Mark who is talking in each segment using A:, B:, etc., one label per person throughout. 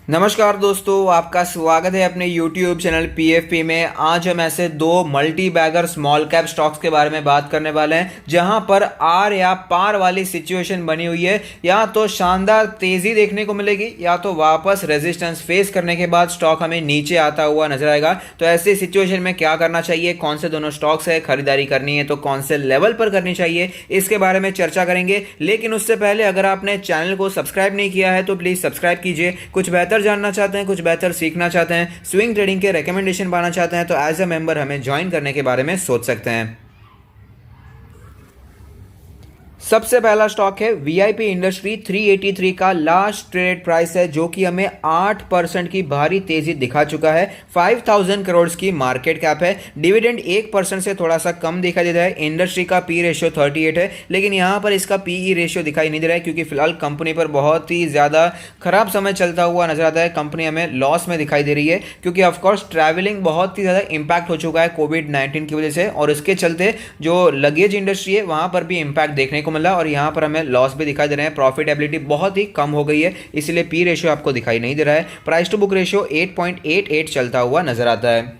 A: नमस्कार दोस्तों, आपका स्वागत है अपने YouTube चैनल PFP में। आज हम ऐसे दो multi bagger small cap stocks के बारे में बात करने वाले हैं जहां पर आर या पार वाली सिचुएशन बनी हुई है। या तो शानदार तेजी देखने को मिलेगी या तो वापस रेजिस्टेंस फेस करने के बाद स्टॉक हमें नीचे आता हुआ नजर आएगा। तो ऐसी सिचुएशन में क्या करना चाहिए, कौन से दोनों स्टॉक्स है, खरीदारी करनी है तो कौन से लेवल पर करनी चाहिए, इसके बारे में चर्चा करेंगे। लेकिन उससे पहले अगर आपने चैनल को सब्सक्राइब नहीं किया है तो प्लीज सब्सक्राइब कीजिए। कुछ बेहतर जानना चाहते हैं, कुछ बेहतर सीखना चाहते हैं, स्विंग ट्रेडिंग के रिकमेंडेशन पाना चाहते हैं तो एज अ मेंबर हमें ज्वाइन करने के बारे में सोच सकते हैं। सबसे पहला स्टॉक है वीआईपी इंडस्ट्री। 383 का लास्ट ट्रेड प्राइस है जो कि हमें 8% की भारी तेजी दिखा चुका है। 5000 करोड़ की मार्केट कैप है। डिविडेंड 1% से थोड़ा सा कम दिखाई दे रहा है। इंडस्ट्री का पी रेशियो 38 है, लेकिन यहां पर इसका पीई रेशियो दिखाई नहीं दे रहा है क्योंकि फिलहाल कंपनी पर बहुत ही ज्यादा खराब समय चलता हुआ नजर आता है। कंपनी हमें लॉस में दिखाई दे रही है क्योंकि ऑफकोर्स ट्रैवलिंग बहुत ही ज्यादा इंपैक्ट हो चुका है कोविड-19 की वजह से, और इसके चलते जो लगेज इंडस्ट्री है वहां पर भी इंपैक्ट देखने को मिला और यहां पर हमें लॉस भी दिखाई दे रहे हैं। प्रॉफिटेबिलिटी बहुत ही कम हो गई है, इसलिए पी रेशियो आपको दिखाई नहीं दे रहा है। प्राइस टू बुक रेशियो 8.88 चलता हुआ नजर आता है।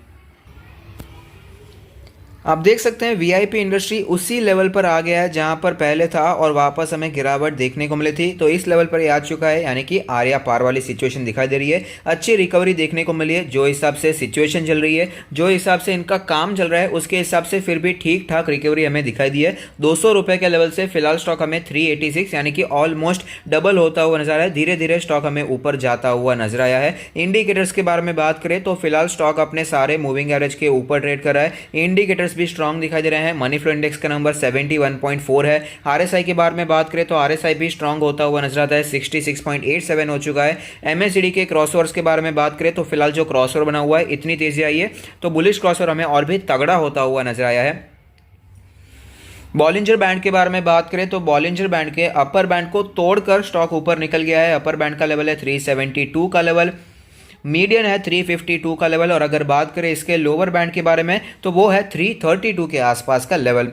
A: आप देख सकते हैं वीआईपी इंडस्ट्री उसी लेवल पर आ गया है जहां पर पहले था और वापस हमें गिरावट देखने को मिली थी। तो इस लेवल पर ये आ चुका है, यानी कि आर या पार वाली सिचुएशन दिखाई दे रही है। अच्छी रिकवरी देखने को मिली है। जो हिसाब से सिचुएशन चल रही है, जो हिसाब से इनका काम चल रहा है, उसके हिसाब से फिर भी ठीक ठाक रिकवरी हमें दिखाई दी है। 200 रुपए के लेवल से फिलहाल स्टॉक हमें 386 यानी कि ऑलमोस्ट डबल होता हुआ नजर आया है। धीरे धीरे स्टॉक हमें ऊपर जाता हुआ नजर आया है। इंडिकेटर्स के बारे में बात करें तो फिलहाल स्टॉक अपने सारे मूविंग एवरेज के ऊपर ट्रेड कर रहा है। इंडिकेटर्स भी स्ट्रांग दिखाई दे रहे हैं। मनी फ्लो इंडेक्स का नंबर 71.4 है। आरएसआई के बारे में बात करें तो आरएसआई भी स्ट्रांग होता हुआ नजर आता है, 66.87 हो चुका है। एमएससीडी के क्रॉसओवर्स के बारे में बात करें तो फिलहाल जो क्रॉसओवर बना हुआ है, इतनी तेजी आई है तो बुलिश क्रॉसओवर हमें और भी तगड़ा होता हुआ नजर आया है। बॉलिंजर बैंड के बारे में बात करें तो बॉलिंजर बैंड के अपर बैंड को तोड़कर स्टॉक ऊपर निकल गया है। अपर बैंड का लेवल है 372 का लेवल, मीडियन है 352 का लेवल, और अगर बात करें इसके लोअर बैंड के बारे में तो वो है 332 के आसपास का लेवल।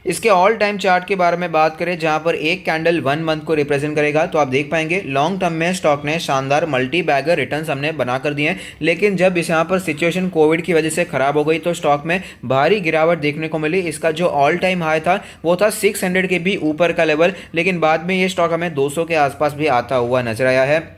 A: इसके ऑल टाइम चार्ट के बारे में बात करें जहां पर एक कैंडल 1 मंथ को रिप्रेजेंट करेगा तो आप देख पाएंगे लॉन्ग टर्म में स्टॉक ने शानदार मल्टी बैगर रिटर्न्स हमने बना कर दिए हैं। लेकिन जब इस यहाँ पर सिचुएशन कोविड की वजह से खराब हो गई तो स्टॉक में भारी गिरावट देखने को मिली। इसका जो ऑल टाइम हाई था वो था 600 के भी ऊपर का लेवल, लेकिन बाद में ये स्टॉक हमें 200 के आसपास भी आता हुआ नजर आया है।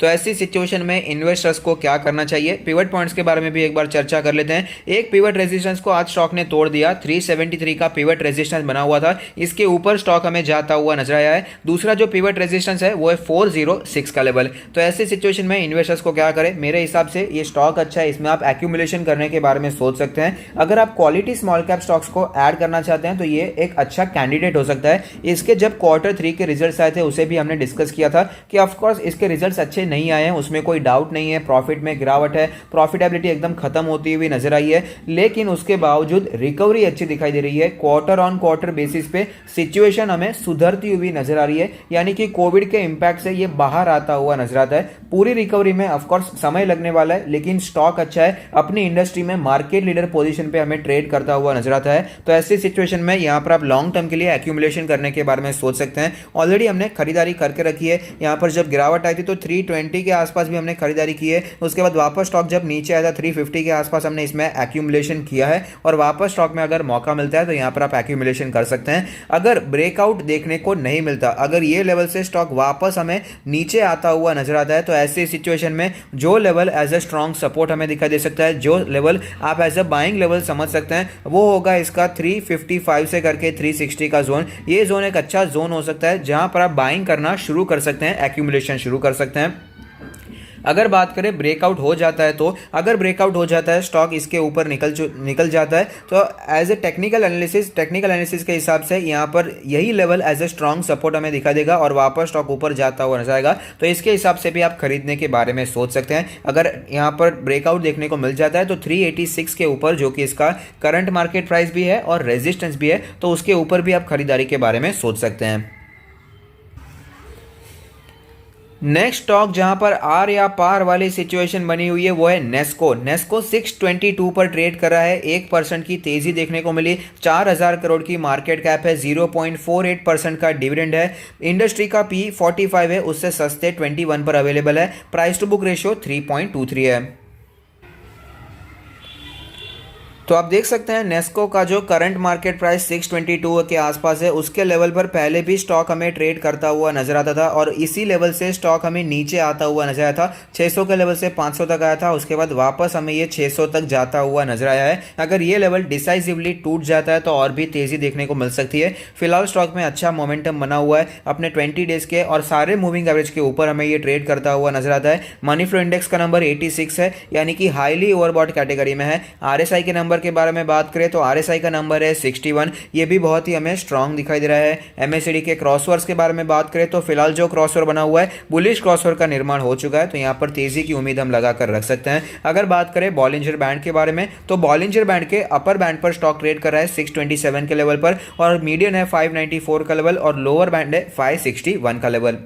A: तो ऐसी सिचुएशन में इन्वेस्टर्स को क्या करना चाहिए, पिवट पॉइंट्स के बारे में भी एक बार चर्चा कर लेते हैं। एक पिवट रेजिस्टेंस को आज स्टॉक ने तोड़ दिया। 373 का पिवट रेजिस्टेंस बना हुआ था, इसके ऊपर स्टॉक हमें जाता हुआ नजर आया है। दूसरा जो पिवट रेजिस्टेंस है वो है 406 का लेवल। तो ऐसी सिचुएशन में इन्वेस्टर्स को क्या करें, मेरे हिसाब से ये स्टॉक अच्छा है, इसमें आप एक्यूमुलेशन करने के बारे में सोच सकते हैं। अगर आप क्वालिटी स्मॉल कैप स्टॉक्स को ऐड करना चाहते हैं तो ये एक अच्छा कैंडिडेट हो सकता है। इसके जब Q3 के रिजल्ट आए थे उसे भी हमने डिस्कस किया था कि ऑफकोर्स इसके रिजल्ट अच्छे नहीं आए हैं, उसमें कोई डाउट नहीं है। प्रॉफिट में गिरावट है, प्रॉफिटेबिलिटी एकदम खत्म होती हुई नजर आई है, लेकिन उसके बावजूद रिकवरी अच्छी दिखाई दे रही है। क्वार्टर ऑन क्वार्टर बेसिस पे सिचुएशन हमें सुधरती हुई नजर आ रही है, यानी कि कोविड के इंपैक्ट से ये बाहर आता हुआ नजर आता है। पूरी रिकवरी में ऑफकोर्स समय लगने वाला है, लेकिन स्टॉक अच्छा है। अपनी इंडस्ट्री में मार्केट लीडर पोजीशन पे हमें ट्रेड करता हुआ नजर आता है। तो ऐसी सिचुएशन में यहां पर आप लॉन्ग टर्म के लिए एक्यूमुलेशन करने के बारे में सोच सकते हैं। ऑलरेडी हमने खरीदारी करके रखी है। यहां पर जब गिरावट आई थी तो 320 के आसपास भी हमने खरीदारी की है। उसके बाद वापस स्टॉक जब नीचे आया था 350 के आसपास हमने इसमें एक्यूमुलेशन किया है, और वापस स्टॉक में अगर मौका मिलता है तो यहां पर आप एक्यूमुलेशन कर सकते हैं। अगर ब्रेकआउट देखने को नहीं मिलता, अगर ये लेवल से स्टॉक वापस हमें नीचे आता हुआ नजर आता है तो ऐसी सिचुएशन में जो level as a strong support हमें दिखाई दे सकता है, जो लेवल आप एज ए बाइंग लेवल समझ सकते हैं, वो होगा इसका 355 से करके 360 का जोन। ये जोन एक अच्छा जोन हो सकता है जहां पर आप बाइंग करना शुरू कर सकते हैं, एक्यूमुलेशन शुरू कर सकते हैं। अगर बात करें ब्रेकआउट हो जाता है तो अगर ब्रेकआउट हो जाता है स्टॉक इसके ऊपर निकल जाता है तो एज ए टेक्निकल एनालिसिस के हिसाब से यहाँ पर यही level as a strong support हमें दिखा देगा और वापस स्टॉक ऊपर जाता हुआ नजर आएगा। तो इसके हिसाब से भी आप खरीदने के बारे में सोच सकते हैं। अगर यहाँ पर ब्रेकआउट देखने को मिल जाता है तो 386 के ऊपर, जो कि इसका करंट मार्केट प्राइस भी है और रेजिस्टेंस भी है, तो उसके ऊपर भी आप खरीदारी के बारे में सोच सकते हैं। नेक्स्ट स्टॉक जहां पर आर या पार वाली सिचुएशन बनी हुई है वो है नेस्को। नेस्को 622 पर ट्रेड कर रहा है, 1% की तेजी देखने को मिली। 4000 करोड़ की मार्केट कैप है, 0.48% का डिविडेंड है। इंडस्ट्री का पी 45 है, उससे सस्ते 21 पर अवेलेबल है। प्राइस टू बुक रेशियो 3.23 है। तो आप देख सकते हैं नेस्को का जो करंट मार्केट प्राइस 622 के आसपास है, उसके लेवल पर पहले भी स्टॉक हमें ट्रेड करता हुआ नजर आता था और इसी लेवल से स्टॉक हमें नीचे आता हुआ नजर आया था। 600 के लेवल से 500 तक आया था, उसके बाद वापस हमें ये 600 तक जाता हुआ नजर आया है। अगर ये लेवल डिसाइसिवली टूट जाता है तो और भी तेजी देखने को मिल सकती है। फिलहाल स्टॉक में अच्छा मोमेंटम बना हुआ है, अपने 20 डेज के और सारे मूविंग एवरेज के ऊपर हमें ये ट्रेड करता हुआ नजर आता है। मनी फ्लो इंडेक्स का नंबर 86 है, यानी कि हाईली ओवरबॉट कैटेगरी में है। आरएसआई के नंबर के बारे में बात करें तो आरएसआई का नंबर है 61, ये भी बहुत ही हमें स्ट्रांग दिखाई दे रहा है। एमएससीडी के क्रॉसओवर्स के बारे में बात करें तो फिलहाल जो क्रॉसओवर बना हुआ है बुलिश क्रॉसओवर का निर्माण हो चुका है, तो यहां पर तेजी की उम्मीद हम लगाकर रख सकते हैं। अगर बात करें बॉलिंजर बैंड के बारे में तो बॉलिंजर बैंड के अपर बैंड पर स्टॉक ट्रेड कर रहा है 627 के लेवल पर और मीडियन है 594 का लेवल और लोअर बैंड है 561 का लेवल।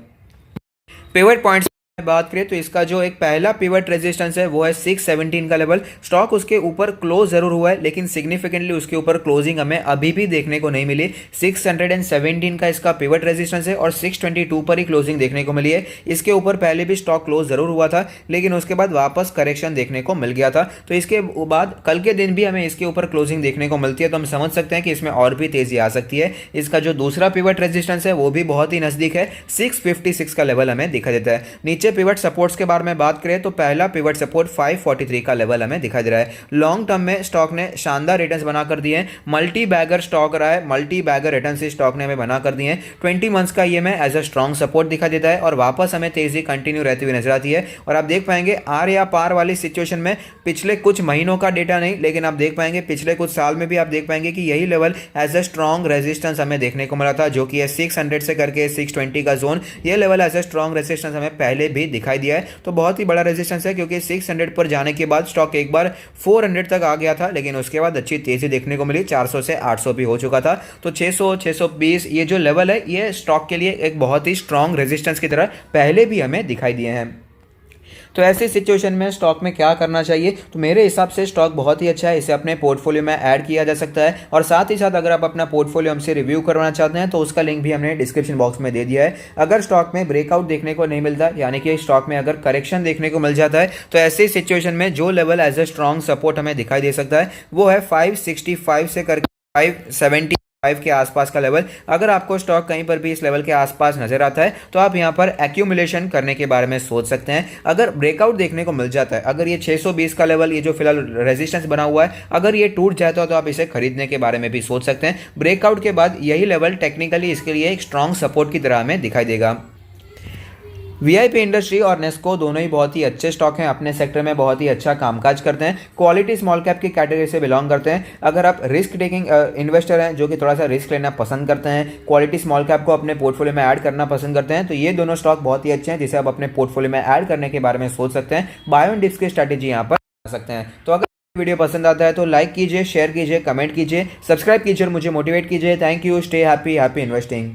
A: पिवट पॉइंट्स बात करें तो इसका जो एक पहला पिवट रेजिस्टेंस है वो है 617 का लेवल। स्टॉक उसके ऊपर क्लोज जरूर हुआ है, लेकिन सिग्निफिकेंटली उसके ऊपर क्लोजिंग हमें अभी भी देखने को नहीं मिली। 617 का इसका पिवट रेजिस्टेंस है और 622 पर ही क्लोजिंग देखने को मिली है। इसके ऊपर पहले भी स्टॉक क्लोज जरूर हुआ था, लेकिन उसके बाद वापस करेक्शन देखने को मिल गया था। तो इसके बाद कल के दिन भी हमें इसके ऊपर क्लोजिंग देखने को मिलती है, तो हम समझ सकते हैं कि इसमें और भी तेजी आ सकती है। इसका जो दूसरा पिवट रेजिस्टेंस है वो भी बहुत ही नजदीक है, 656 का लेवल हमें दिखाई देता है। नीचे पिवट सपोर्ट्स के बारे में बात करें तो पहला पिवट सपोर्ट 543 का लेवल हमें दिखाई दे रहा है। लॉन्ग टर्म में स्टॉक ने शानदार रिटर्न्स बनाकर दिए हैं, मल्टी बैगर स्टॉक रहा है, मल्टी बैगर रिटर्न्स स्टॉक ने हमें बनाकर दिए हैं। 20 मंथ्स का ये एज अ स्ट्रॉन्ग सपोर्ट दिखाई देता है और वापस हमें तेजी कंटिन्यू रहती हुई नजर आती है। और आप देख पाएंगे आर या पार वाली सिचुएशन में पिछले कुछ महीनों का डेटा नहीं, लेकिन आप देख पाएंगे पिछले कुछ साल में भी आप देख पाएंगे कि यही level as a strong resistance हमें देखने को मिला था, जो कि है 600 से करके 620 का जोन। ये level as a strong resistance हमें पहले भी दिखाई दिया है, तो बहुत ही बड़ा रेजिस्टेंस है, क्योंकि 600 पर जाने के बाद स्टॉक एक बार 400 तक आ गया था, लेकिन उसके बाद अच्छी तेजी देखने को मिली, 400 से 800 भी हो चुका था। तो 600 620 ये जो लेवल है ये स्टॉक के लिए एक बहुत ही स्ट्रॉन्ग रेजिस्टेंस की तरह पहले भी हमें दिखाई दिए हैं। तो ऐसी सिचुएशन में स्टॉक में क्या करना चाहिए, तो मेरे हिसाब से स्टॉक बहुत ही अच्छा है, इसे अपने पोर्टफोलियो में ऐड किया जा सकता है। और साथ ही साथ अगर आप अपना पोर्टफोलियो हमसे रिव्यू करवाना चाहते हैं तो उसका लिंक भी हमने डिस्क्रिप्शन बॉक्स में दे दिया है। अगर स्टॉक में ब्रेकआउट देखने को नहीं मिलता, यानी कि स्टॉक में अगर करेक्शन देखने को मिल जाता है, तो ऐसी सिचुएशन में जो level as a strong support हमें दिखाई दे सकता है वो है 565 से करके 575 के आसपास का लेवल। अगर आपको स्टॉक कहीं पर भी इस लेवल के आसपास नजर आता है तो आप यहां पर एक्यूमुलेशन करने के बारे में सोच सकते हैं। अगर ब्रेकआउट देखने को मिल जाता है, अगर ये 620 का लेवल, ये जो फिलहाल रेजिस्टेंस बना हुआ है, अगर ये टूट जाता है तो आप इसे खरीदने के बारे में भी सोच सकते हैं। ब्रेकआउट के बाद यही लेवल टेक्निकली इसके लिए एक स्ट्रॉन्ग सपोर्ट की तरह हमें दिखाई देगा। वीआईपी इंडस्ट्री और नेस्को दोनों ही बहुत ही अच्छे स्टॉक हैं, अपने सेक्टर में बहुत ही अच्छा कामकाज करते हैं, क्वालिटी स्मॉल कैप की कैटेगरी से बिलोंग करते हैं। अगर आप रिस्क टेकिंग इन्वेस्टर हैं जो कि थोड़ा सा रिस्क लेना पसंद करते हैं, क्वालिटी स्मॉल कैप को अपने पोर्टफोलियो में ऐड करना पसंद करते हैं, तो ये दोनों स्टॉक बहुत ही अच्छे हैं जिसे आप अपने पोर्टफोलियो में ऐड करने के बारे में सोच सकते हैं। बाय ऑन डिप्स की स्ट्रैटेजी यहाँ पर कर सकते हैं। तो अगर वीडियो पसंद आता है तो लाइक कीजिए, शेयर कीजिए, कमेंट कीजिए, सब्सक्राइब कीजिए और मुझे मोटिवेट कीजिए। Thank you, stay happy, happy investing.